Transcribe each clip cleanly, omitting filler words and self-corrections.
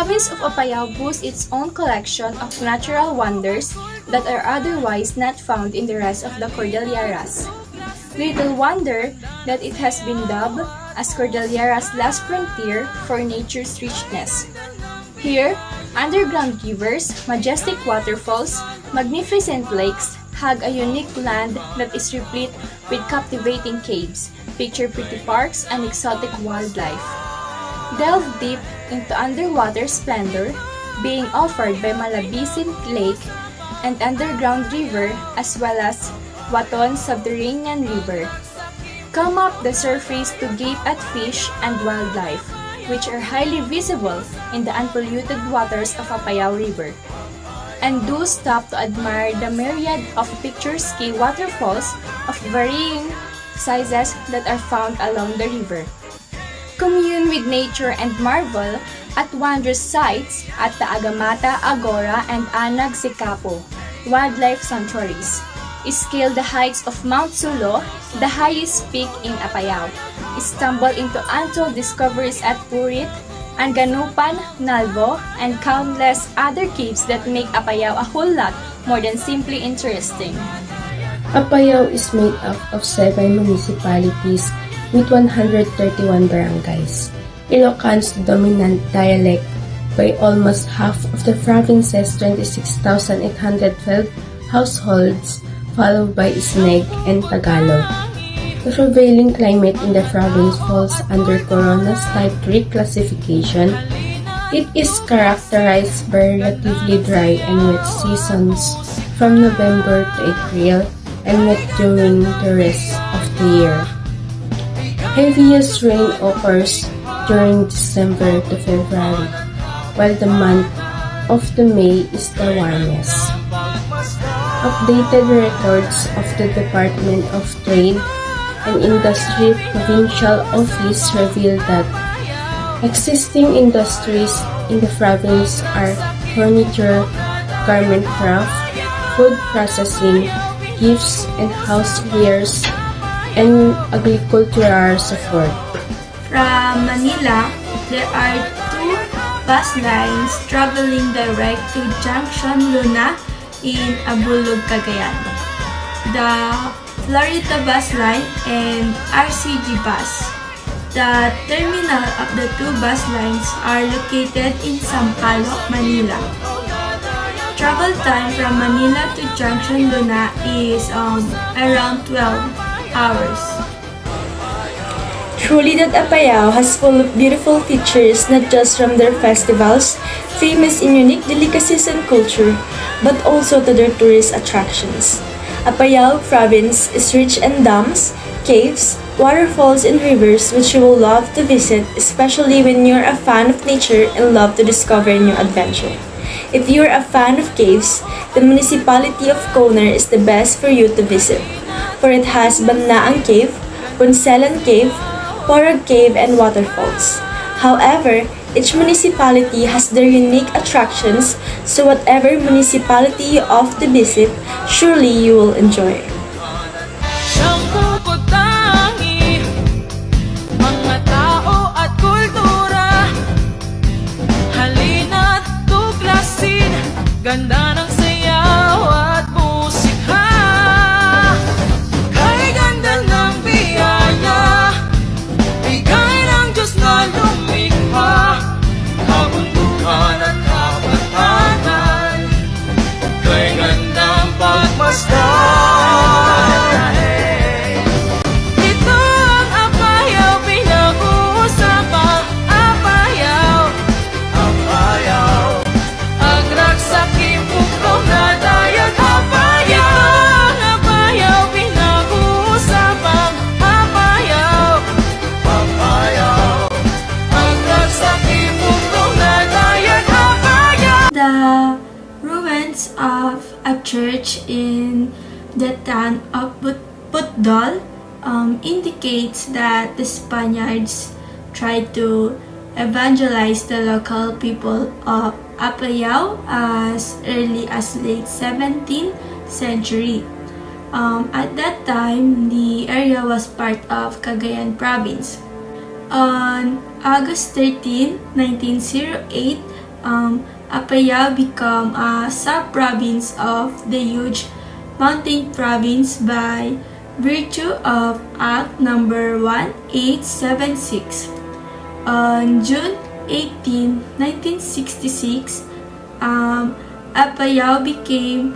province of Apayao boasts its own collection of natural wonders that are otherwise not found in the rest of the Cordilleras. Little wonder that it has been dubbed as Cordillera's last frontier for nature's richness. Here, underground rivers, majestic waterfalls, magnificent lakes hug a unique land that is replete with captivating caves, picture-pretty parks, and exotic wildlife. Delve deep into underwater splendor being offered by Malabisin Lake and underground river as well as Waton subterranean river. Come up the surface to gape at fish and wildlife, which are highly visible in the unpolluted waters of Apayao River. And do stop to admire the myriad of picturesque waterfalls of varying sizes that are found along the river. Commune with nature and marvel at wondrous sites at the Agamata, Agora, and Anag Sikapo wildlife sanctuaries. Scale the heights of Mount Sulo, the highest peak in Apayao. Stumble into untold discoveries at Purit, Anganupan, Nalvo, and countless other caves that make Apayao a whole lot more than simply interesting. Apayao is made up of 7 municipalities with 131 barangays. Ilocan's dominant dialect by almost half of the province's 26,812 households, followed by Isneg and Tagalog. The prevailing climate in the province falls under Corona's type 3 classification. It is characterized by relatively dry and wet seasons from November to April and wet during the rest of the year. Heaviest rain occurs during December to February, while the month of May is the warmest. Updated records of the Department of Trade and Industry Provincial Office reveal that existing industries in the province are furniture, garment craft, food processing, gifts and housewares, and agricultural support. From Manila, there are 2 bus lines traveling direct to Junction Luna in Abulog, Cagayan. The Florida Bus Line and RCG Bus. The terminal of the 2 bus lines are located in Sampaloc, Manila. Travel time from Manila to Junction Luna is around 12 hours. Truly that Apayao has full of beautiful features not just from their festivals, famous in unique delicacies and culture, but also to their tourist attractions. Apayao province is rich in dams, caves, waterfalls, and rivers which you will love to visit, especially when you're a fan of nature and love to discover a new adventure. If you're a fan of caves, the municipality of Coner is the best for you to visit, for it has Banlaang Cave, Punselan Cave, Porog Cave, and waterfalls. However, each municipality has their unique attractions, so whatever municipality you opt to visit, surely you will enjoy. Mga tao at kultura, halina't tuklasin, ganda ng sayaw at musika. Kay ganda ng biyaya, bigay ng Diyos na lumikha, kabundukan at kapatanan, kay gandang pagmasdan. Ito ang Apayao, pinag-uusapan, Apayao, Apayao, agragsak impukro na dayan, Apayao. Ito ang Apayao, pinag-uusapan, Apayao, Apayao, agragsak impukro na dayan, Apayao. The ruins of a church in the town of Putdol indicates that the Spaniards tried to evangelize the local people of Apayao as early as late 17th century. At that time, the area was part of Cagayan province. On August 13, 1908, Apayao became a sub-province of the huge mountain province by virtue of Act Number 1876. On June 18, 1966, Apayao became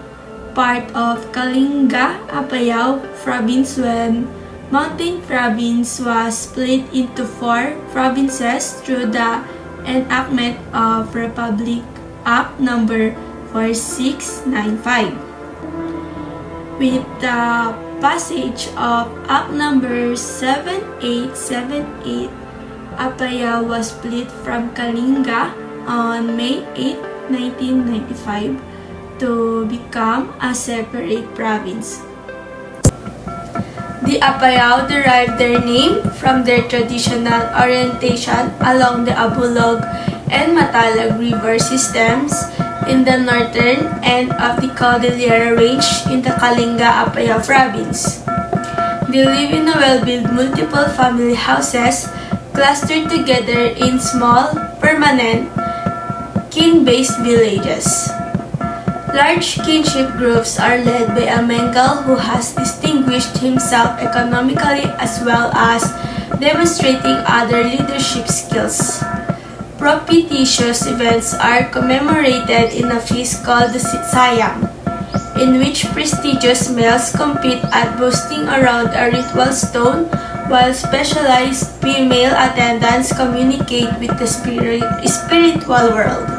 part of Kalinga-Apayao province when Mountain Province was split into 4 provinces through the enactment of Republic Act Number 4695. With the passage of Act Number 7878, Apayao was split from Kalinga on May 8, 1995 to become a separate province. The Apayao derived their name from their traditional orientation along the Abulog and Matalag river systems in the northern end of the Cordillera Range in the Kalinga-Apayao province. They live in a well-built multiple family houses clustered together in small, permanent, kin-based villages. Large kinship groups are led by a Mengal who has distinguished himself economically as well as demonstrating other leadership skills. Propitious events are commemorated in a feast called the Sayang, in which prestigious males compete at boasting around a ritual stone while specialized female attendants communicate with the spiritual world.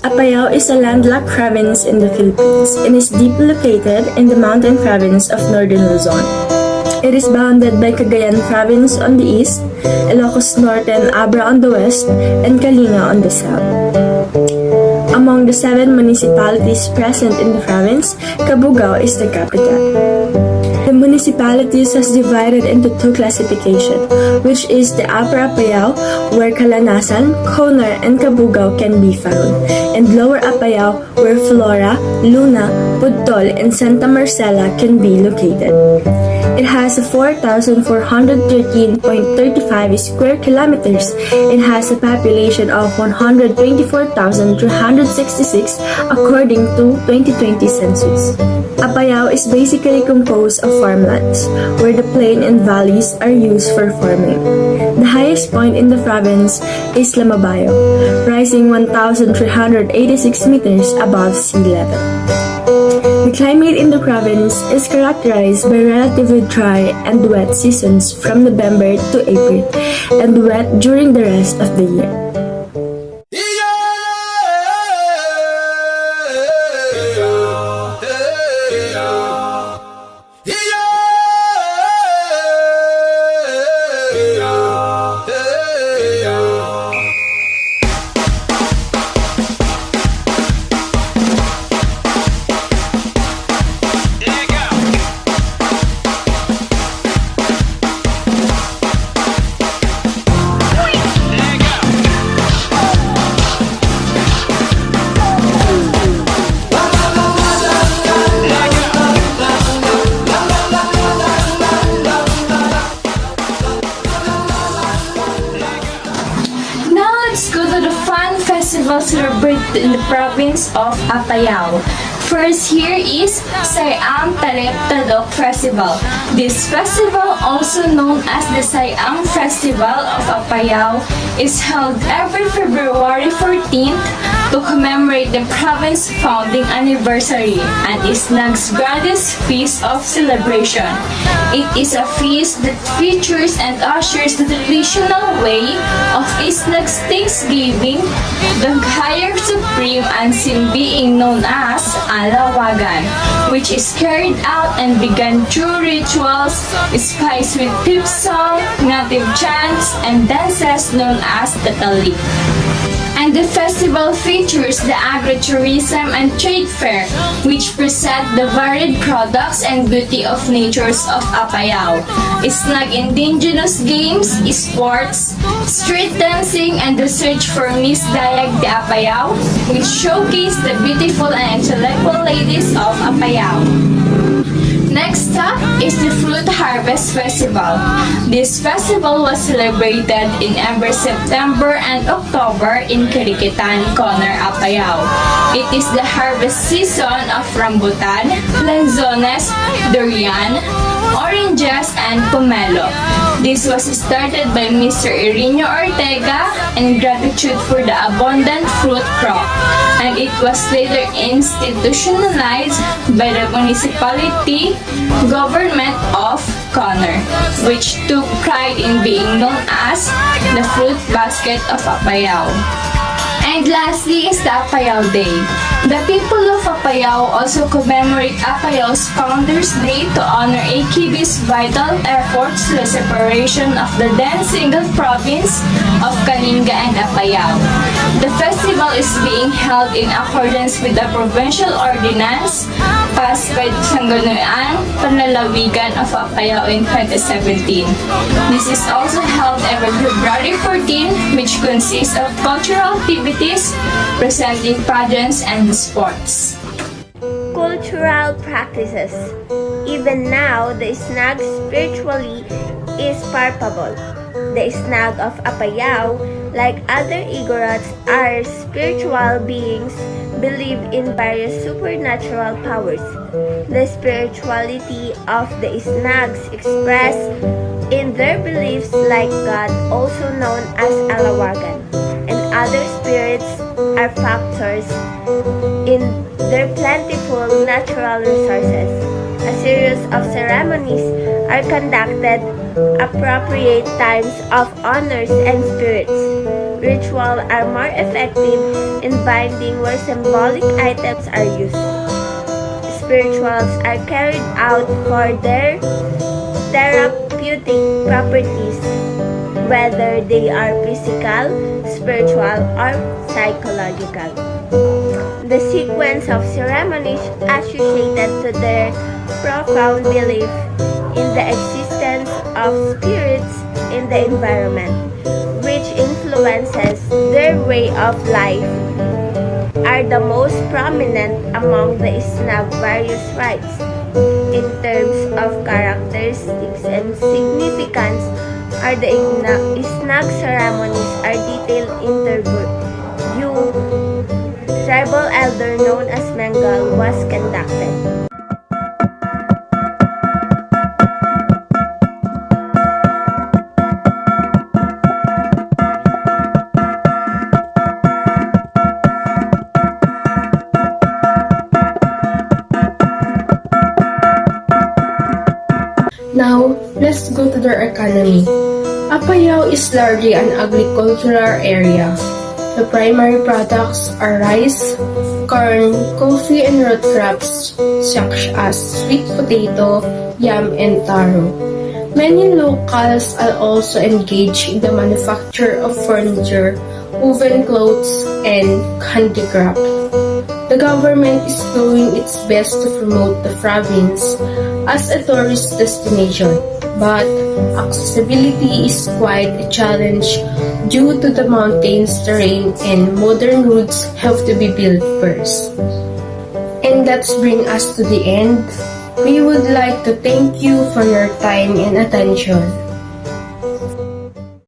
Apayao is a landlocked province in the Philippines and is deeply located in the mountain province of northern Luzon. It is bounded by Cagayan province on the east, Ilocos Norte and Abra on the west, and Kalinga on the south. Among the 7 municipalities present in the province, Cabugao is the capital. The municipalities has divided into 2 classifications, which is the Upper Apayao, where Kalanasan, Conar, and Cabugao can be found, and Lower Apayao, where Flora, Luna, Pudtol, and Santa Marcela can be located. It has 4,413.35 square kilometers and has a population of 124,366 according to 2020 census. Apayao is basically composed of farmlands, where the plain and valleys are used for farming. The highest point in the province is Lamabayo, rising 1,386 meters above sea level. The climate in the province is characterized by relatively dry and wet seasons from November to April, and wet during the rest of the year. Celebrated in the province of Apayao. first here is Siam Talep Talok Festival. This festival, also known as the Siam Festival of Apayao, is held every February 14th to commemorate the province's founding anniversary and Isnag's grandest feast of celebration. It is a feast that features and ushers the traditional way of Isnag's Thanksgiving, the higher supreme unseen being known as Alawagan, which is carried out and began through rituals spiced with pip song, native chants, and dances known as Tatel. And the festival features the agritourism and trade fair, which present the varied products and beauty of natures of Apayao. Isnag indigenous games, sports, street dancing, and the search for Miss Dayag de Apayao, which showcase the beautiful and intellectual ladies of Apayao. Next up is the Fruit Harvest Festival. This festival was celebrated in every September and October in Kirikitan, Corner, Apayao. It is the harvest season of rambutan, lanzones, durian, oranges, and pomelo. This was started by Mr. Irinio Ortega in gratitude for the abundant fruit crop, and it was later institutionalized by the municipality government of Conner, which took pride in being known as the fruit basket of Apayao. And lastly is the Apayao Day. The people of Apayao also commemorate Apayao's Founders Day to honor AKB's vital efforts to the separation of the then single province of Kalinga and Apayao. The festival is being held in accordance with the provincial ordinance passed by the Sangguniang Panlalawigan of Apayao in 2017. This is also held every February 14, which consists of cultural activities, presenting pageants and sports. Cultural practices. Even now, the snag spiritually is palpable. The snag of Apayao, like other Igorots, are spiritual beings believe in various supernatural powers. The spirituality of the snags expressed in their beliefs like God, also known as Alawagan, and other spirits are factors in their plentiful natural resources. A series of ceremonies are conducted, appropriate times of honors and spirits. Rituals are more effective in binding where symbolic items are used. Spirituals are carried out for their therapeutic properties, whether they are physical, spiritual, or psychological. The sequence of ceremonies associated to their profound belief in the existence of spirits in the environment, which influences their way of life, are the most prominent among the Snag various rites. In terms of characteristics and significance, are the Snag ceremonies are detailed interview. Tribal elder known as Mengal was conducted. Now, let's go to their economy. Apayao is largely an agricultural area. The primary products are rice, corn, coffee, and root crops such as sweet potato, yam, and taro. Many locals are also engaged in the manufacture of furniture, woven clothes, and handicraft. The government is doing its best to promote the province as a tourist destination, but accessibility is quite a challenge due to the mountainous terrain and modern roads have to be built first. And that's bring us to the end. We would like to thank you for your time and attention.